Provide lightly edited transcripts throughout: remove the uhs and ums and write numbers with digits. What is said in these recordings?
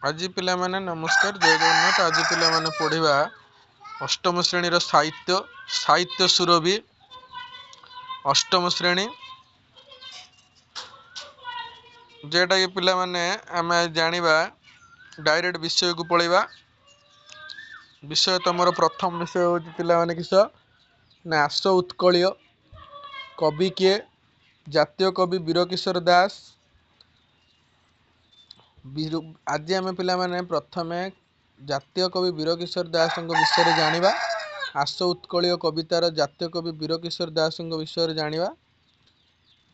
आज पिला माने नमस्कार जय जगन्नाथ। आज पिला माने पढ़िबा अष्टम श्रेणी साहित्य साहित्य सुरभि अष्टम श्रेणी जेटा कि पिला माने आमे जानिबा डायरेक्ट विषय को पढ़िबा। विषय तमर प्रथम विषय होची पिला माने किस ना आस उत्कलीय कवि किए जातीय कवि वीरकिशोर दास। आज आम पे प्रथम जातीय कवि वीरकिशोर दास विषय जानिबा। आस उत्कलीय कवितार जातीय कवि वीरकिशोर दास विषय जानिबा।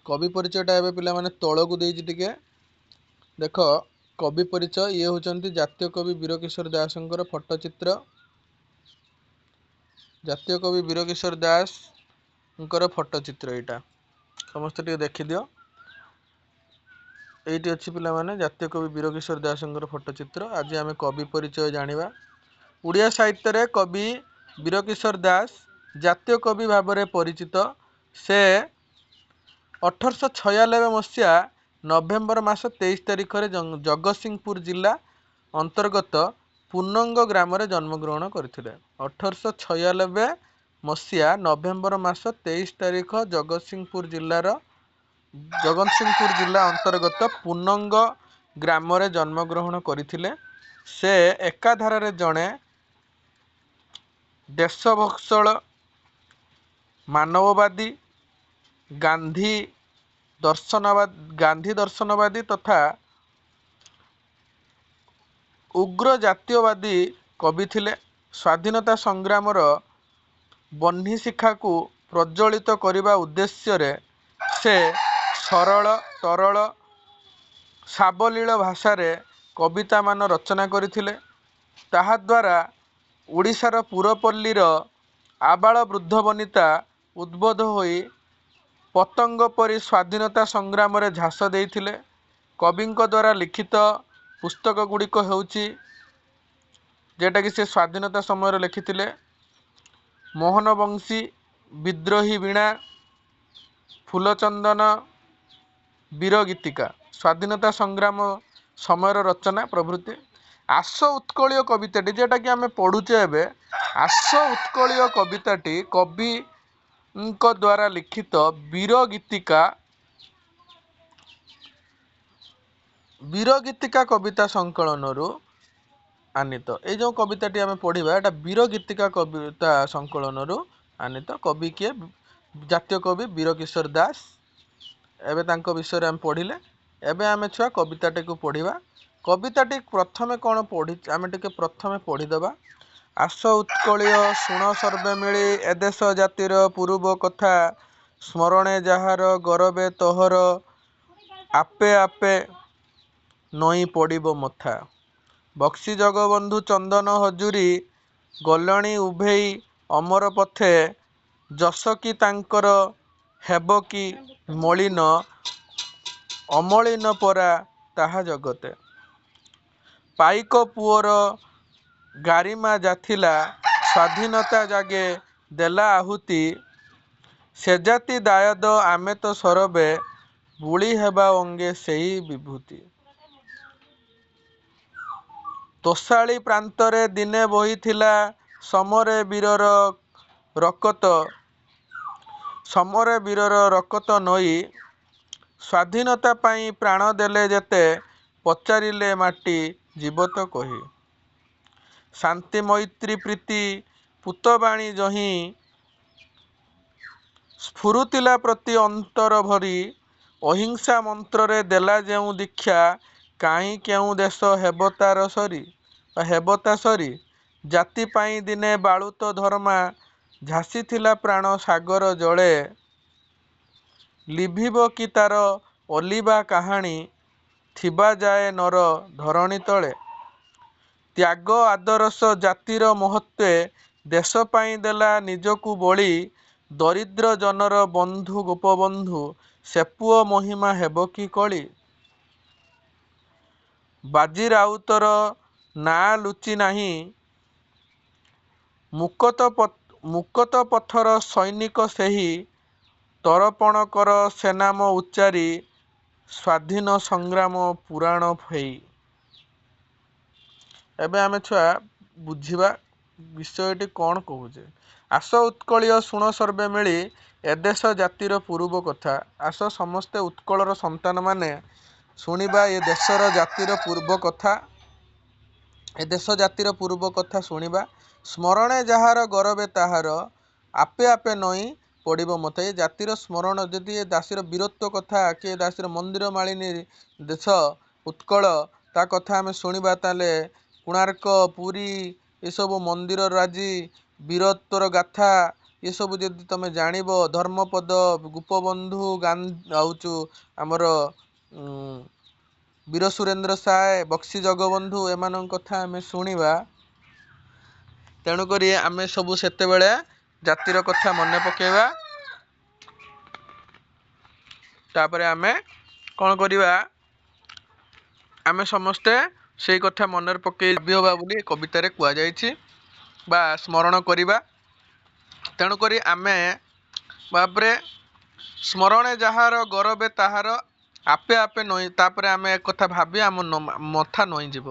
कवि परिचयटा एवं पिला माने तलकू देइछि टिके देख। कवि परिचय ये होचंती जातीय कवि वीरकिशोर दास फोटोचित्र। जातीय कवि वीरकिशोर दास फोटोचित्र यहाँ समस्त टिके देखि दियो। एइटी अच्छी पिला माने जातीय कवि वीरकिशोर दास फोटोचित्र। आज आम कवि परिचय जानिबा। उड़िया साहित्य रे कवि वीरकिशोर दास जातीय कवि भाव में परिचित। से 1896 मसीहा नवेम्बर मास 23 तारिख में जगतसिंहपुर जिला अंतर्गत पूर्णंग ग्राम रे जन्मग्रहण करथिले। 1896 मसीहा नवेम्बर मास 23 तारिख जगतसिंहपुर जिला अंतर्गत पूर्णंग ग्राम रे जन्मग्रहण करथिले। से एकाधार रे जणे देशभक्सल मानववादी गांधी दर्शनवादी तथा उग्र जातीयवादी कवि थिले। स्वाधीनता संग्रामर बन्ही शिखा को प्रज्वलित करने उद्देश्य रे से सरल तरल सावलील भाषा रे कविता मान रचना करथिले। ताहा द्वारा ओडिशार पुरपल्लीर आबाल वृद्ध वनिता उद्बोध होई पतंग परी स्वाधीनता संग्राम रे झास देइथिले। कविंक द्वारा लिखित पुस्तक गुड़िक हेउची जेटा कि से स्वाधीनता समय लिखिथिले। मोहनवंशी विद्रोही वीणा फूलचंदन वीर गीतिका स्वाधीनता संग्राम समय रचना प्रभृति। आस उत्कलीय कविताटी जेटा कि आम पढ़ुचे एबे आस उत्कलीय कविताटी कवि द्वारा लिखित वीर गीतिका कविता संकलन आनीत। ये जो कविताटी आम पढ़ा एटा वीर गीतिका कविता संकलन आनीत। कवि किए जातीय कवि वीरकिशोर दास। एबे तांको विषय आम पढ़िले। एबे आम छुआ कविताटी को पढ़ा। कविताटी प्रथमे कौन पढ़ी आम टिके प्रथमे पढ़ीदबा। आस उत्कलीय शुण सर्वे मिली एदेश जातिर पूर्व कथा स्मरणे जाहार गरबे तोहर आपे आपे नई पड़िबो मथा। बक्सी जगबंधु चंदन हजूरी गलणी उभेई अमर पथे जस कि तांकर हेब कि मलिन अमलिन परा ताहा जगते। पाइक पुअर गारिमा जाथिला स्वाधीनता जागे देला आहुति से जाति दायद आमे तो सरबे बुली हेबा अंगे सेही विभूति। तोषाली प्रांतरे दिने बहिथिला समरे वीरर रकत नई स्वाधीनता पाई प्राण देले जेते पचारिले माटी जीवत कही। शांति मैत्री प्रीति पुतबाणी जही स्फुरुतिला प्रति अंतर भरी अहिंसा मंत्र रे देला जेउ दीक्षा काई केउ देश हेबतार सरी जाति पाई दिने बालुत धर्मा झासी थिला प्राण सागर जले लिभिब कि तार अलिबा कहानी थिबा जाए नर धरणी तले। त्याग आदर्श जातिर महत्वे देश पाई देला निजकु बଳି दरिद्र जनर बंधु गोपबंधु से पुओ महिमा हेब कि कଳି। बाजी राउतर ना लुचि नाही मुकत पथर सैनिक सेही तर्पण कर सेनाम उच्चारी स्वाधीन संग्राम पुराण फेई। एबे आमे छुआ बुझिबा विषयटी कौन कहुचे। आस उत्कलीय शुण सर्वे मिली एदेश जातिर पूर्व कथा। आस समस्ते उत्कलर संतान माने शुणिबा ए देशर जातिर पूर्व कथा। ए देश जातिर पूर्व कथा शुणिबा। स्मरणे जाहार गरबे ताहार आपे आपे नई पड़िब मते। ए जातिर स्मरण यदि ए दासीर वीरत्व कथा कि दासीर मंदिर मालिनी देश उत्कल ता कथा आमे शुणिबा ताले कोणार्क पुरी ये सब मंदिर राजी वीरत्वर गाथा ये सब जदि तमे जानिब धर्मपद गोपबंधु आउचु आमर वीर सुरेंद्र साय बक्सी जगबंधु एमान कथा आमे शुणिबा। तेणुक आमे सबू सेते बेले जातिर कथा मन पकेबा। तापरे आमे कौन करिबा आमे समस्ते से कथा मन पके हवा बोली कवितार कहुई बा स्मरण करिबा। तेणुक आमे बाबरे स्मरणे जहार गरबे ताहार आपे आपे नई तापरे आमे एक कथा भाबी आम मथा नई जीव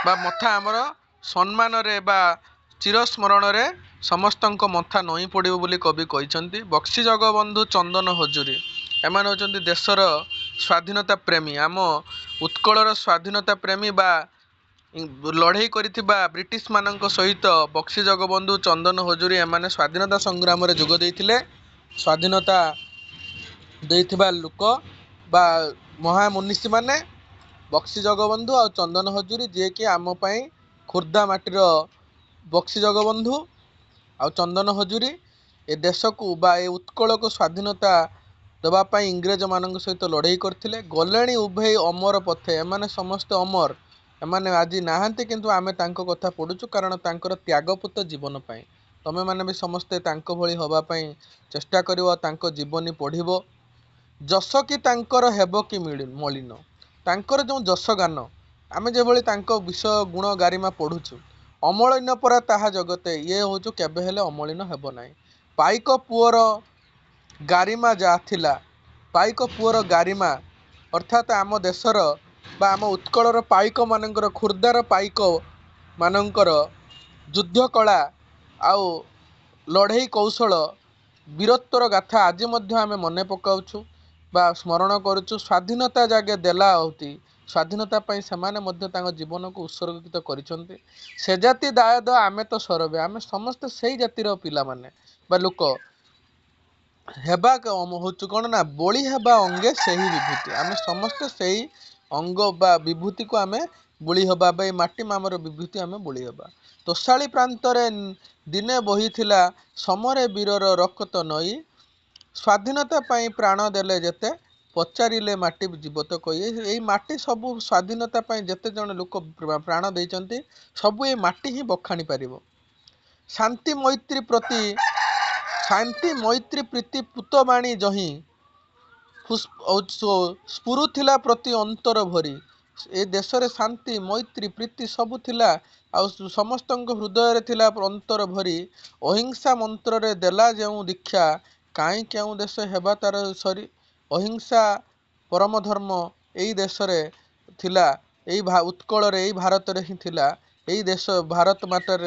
बा मथा आमर सम्मान रे बा चिरस्मरण रे समस्तंक मथा नई पड़िबो बोली कवि कहिसंती। बक्सी जगबंधु चंदन हजूरी एमान होचंती देशर स्वाधीनता प्रेमी। आम उत्कलर स्वाधीनता प्रेमी बा लड़ाई करिथिबा ब्रिटिश मानक सहित बक्सी जगबंधु चंदन हजूरी एमाने स्वाधीनता संग्राम रे जोग देइथिले। स्वाधीनता देइथिबा लोक बा महामुनिषी माने बक्सी जगबंधु आ चंदन हजूरी जे कि आम पई खुर्दा माटीर बक्सी जगबंधु आ चंदन हजूरी ए देश को बा ए उत्कल को स्वाधीनता दबा पई इंग्रेज मानक सहित लड़ाई करथिले। गलेणी उभय अमर पथे एमाने समस्त अमर एमाने आज नाहांती किंतु आमे तांको कथा पढुचु कारण तांकर त्यागपुत जीवन पई। तमे माने भी समस्ते तांको भली हवा पई चेष्टा करिवो तांको जीवनी पढिबो। जस कि तांकर हेबो कि मलिन तांकर जो जस गान आमे जे भली तांको विषय गुण गारिमा पढुचु अमलिन परा ताहा जगते ये होचु केबे हेले अमलिन हेबो नाही। पाइक पुअर गारिमा जा थिला पाइक पुअर गारिमा अर्थात आम देशर बा आम उत्कलर पाइक मानकर खुर्दार पाइक मानकर युद्ध कला आउ लड़ाई कौशल वीरत्वर गाथा आज मध्य आमे मने पकाउछु बा स्मरण करुचु। स्वाधीनता जागे देला होती स्वाधीनता पई समाने मध्य तांको जीवन को उत्सर्गित करिसंती। से जाति दायद आमे तो सरबे आमे समस्त सेही जातिर पिला माने बा लोक हेबा होचु कोन ना बोली हेबा अंगे सेही विभूति आमे समस्त सेही अंग बा विभूति को आमे बोली हबा बा माटी मामर विभूति आमे बोली हबा। तोषाली प्रांतरे दिने बहिथिला समरे वीरर रक्त नई स्वाधीनता पई प्राण देले जेते पचारिले माटी जीवत कई। एई माटी सबु स्वाधीनता पई जेते जण लोक प्राण देइचंती सबु ए माटी ही बखाणी पारिबो। शांति मैत्री प्रीति पुतबाणी जही स्फुरुथिला प्रति अंतर भरी। ए देश रे शांति मैत्री प्रीति सबु थिला आ समस्तंक हृदय रे थिला अंतर भरी। अहिंसा मंत्र रे देला जेउ दीक्षा काई केउ देश हेबा तार सरी। अहिंसा परम धर्म एई देश रे थिला एई उत्कल रे एई भारत रे ही थिला। एई देश भारत मातार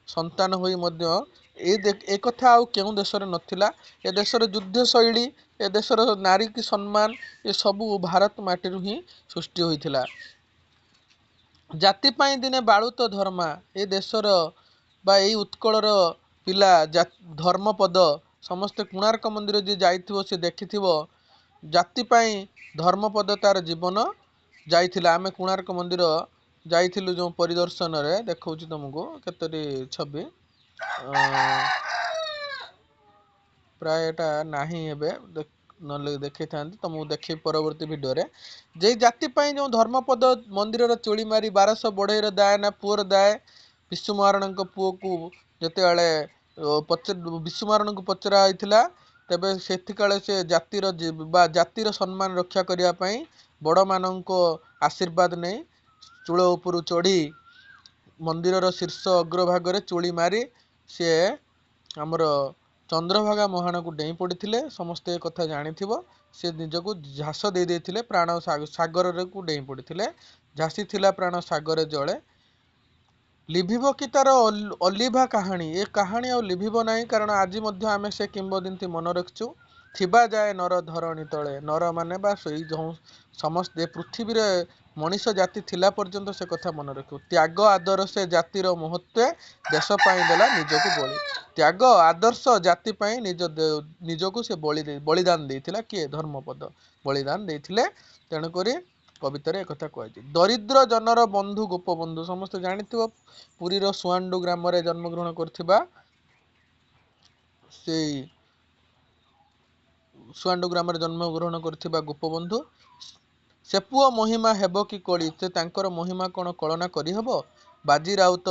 संतान होई मध्य ए कथा आउ केउ देश रे नथिला। ए देश रे युद्ध शैली ए देश रे नारी की सम्मान ए सबु भारत माटी रु ही सृष्टि होइथिला। जाति पाई दिने बाळुत धर्मा ए देशर बा एई उत्कलर पिला धर्मपद समस्त कोणार्क मंदिर जे जाइथिबो से देखिथिबो जाति पाई धर्मपद तार जीवन जाइथिला। आमे कोणार्क मंदिर जाइथिलु जो परिदर्शन रे देखौछि तुमको केतरी छवि प्राय एटा नाही हेबे नले देखै थांती तुमको देखै परवर्ती वीडियो रे जे जाति पाई जो धर्मपद मंदिर रे चोली मारी 1200 बढेर दाय ना पुअर दाय विष्णु महाराण को पुओ को जते वाले विष्णु महाराण को पचरा आइथिला तेबे सेति काले से जातिर सम्मान रक्षा करिया पई बड़ माननको आशीर्वाद नै चूल ऊपर चढ़ी मंदिर शीर्ष अग्रभाग रे चोली मारी से हमर ଚନ୍ଦ୍ରଭାଗା ମୁହାଣକୁ ଡେଇଁ ପଡ଼ିଥିଲେ, ସମସ୍ତେ ଏ କଥା ଜାଣିଥିବ। ସେ ନିଜକୁ ଝାସ ଦେଇଥିଲେ, ପ୍ରାଣ ସାଗରକୁ ଡେଇଁ ପଡ଼ିଥିଲେ। ଝାସିଥିଲା ପ୍ରାଣ ସାଗରେ ଜଳେ। ଲିଭିବ କି ତାର ଅଲିଭା କାହାଣୀ? ଏ କାହାଣୀ ଆଉ ଲିଭିବ ନାହିଁ, କାରଣ ଆଜି ମଧ୍ୟ ଆମେ ସେ କିମ୍ବଦନ୍ତୀ ମନେ ରଖିଛୁ। ଥିବା ଯାଏ ନର ଧରଣୀ ତଳେ, ନର ମାନେ ବା ସେଇ ଯେଉଁ ସମସ୍ତେ ପୃଥିବୀରେ ମଣିଷ ଜାତି ଥିଲା ପର୍ଯ୍ୟନ୍ତ ସେ କଥା ମନେ ରଖିବୁ। ତ୍ୟାଗ ଆଦର ସେ ଜାତିର ମହତ୍ୱେ, ଦେଶ ପାଇଁ ଦେଲା ନିଜକୁ ବଳି। ତ୍ୟାଗ ଆଦର୍ଶ ଜାତି ପାଇଁ ନିଜକୁ ସେ ବଳିଦାନ ଦେଇଥିଲା। କିଏ? ଧର୍ମପଦ ବଳିଦାନ ଦେଇଥିଲେ। ତେଣୁକରି କବିତାରେ ଏକଥା କୁହାଯାଇଛି। ଦରିଦ୍ର ଜନର ବନ୍ଧୁ ଗୋପବନ୍ଧୁ, ସମସ୍ତେ ଜାଣିଥିବ ପୁରୀର ସୁଆଣ୍ଡୁ ଗ୍ରାମରେ ଜନ୍ମଗ୍ରହଣ କରିଥିବା ସେଇ ସୁଆଣ୍ଡୁ ଗ୍ରାମରେ ଜନ୍ମଗ୍ରହଣ କରିଥିବା ଗୋପବନ୍ଧୁ। ସେ ପୁଅ ମହିମା ହେବ କି କଳି, ସେ ତାଙ୍କର ମହିମା କ'ଣ କଳନା କରିହେବ? ବାଜି ରାଉତ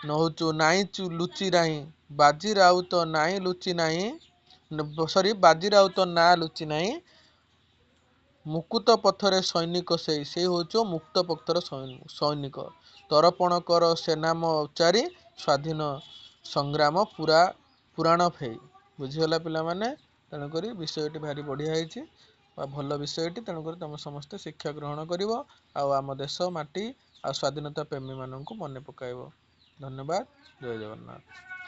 ନହୁଛୁ ନାଇଁ ଲୁଚି ନାହିଁ, ବାଜି ରାଉତ ନାଇଁ ଲୁଚି ନାହିଁ, ବାଜି ରାଉତ ନା ଲୁଚି ନାହିଁ। ମୁକୁତ ପଥରେ ସୈନିକ ସେଇ ହଉଛ ମୁକ୍ତ ପଥର ସୈନିକ। ତରପଣ କର ସେ ନାମ ଉଚ୍ଚାରି, ସ୍ୱାଧୀନ ସଂଗ୍ରାମ ପୁରାଣ ଫେଇ। ବୁଝିଗଲା ପିଲାମାନେ? ତେଣୁକରି ବିଷୟଟି ଭାରି ବଢ଼ିଆ ହେଇଛି ବା ଭଲ ବିଷୟଟି। ତେଣୁକରି ତମେ ସମସ୍ତେ ଶିକ୍ଷା ଗ୍ରହଣ କରିବ ଆଉ ଆମ ଦେଶ ମାଟି ଆଉ ସ୍ୱାଧୀନତା ପ୍ରେମୀ ମାନଙ୍କୁ ମନେ ପକାଇବ। ଧନ୍ୟବାଦ। ଜୟ ଜଗନ୍ନାଥ।